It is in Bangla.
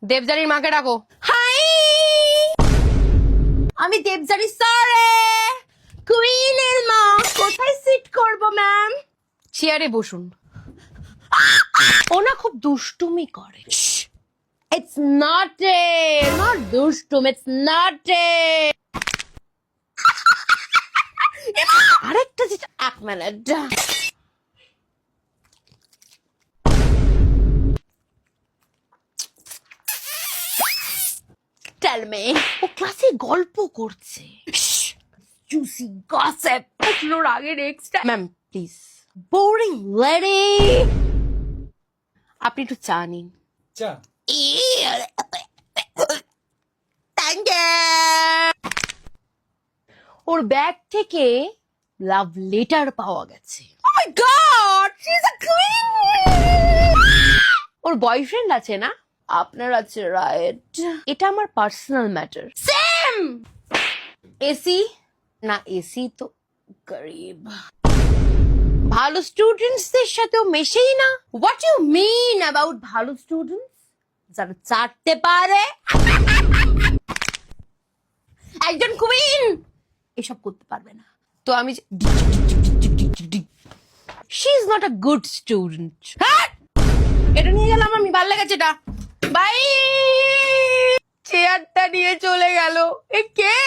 দেবযানীর মাকে ডাকো। হাই, আমি দেবযানী স্যারে, কুইনের মা। কোথায় সিট করব ম্যাম? চেয়ারে বসুন। ও না খুব দুষ্টুমি করে। It's not not দুষ্টুম, it's not আরেকটা যেটা, এক মিনিট। Tell me. ও ক্লাসে গল্প করছে। Juicy gossip. ফ্লোর আগে next ma'am please. Boring lady. আপনি একটু চা নিন। চা Thank you. ওর ব্যাগ থেকে লাভ লেটার পাওয়া গেছে। Oh my god, she's a queen. Or boyfriend আছে না? আপনার আছে, রাইট? এটা আমার পার্সোনাল ম্যাটার। সেম। এসি না, এসি তো গরিব। ভালো স্টুডেন্টসদের সাথেও মেশেই না। What you mean about ভালো স্টুডেন্টস? যারা চাটতে পারে, একজন কুইন এসব করতে পারবে না। তো আমি she is not a good student. এটা নিয়ে গেলাম আমি, ভালো লেগেছে এটা। বাই। চেয়ারটা নিয়ে চলে গেল। এ কে?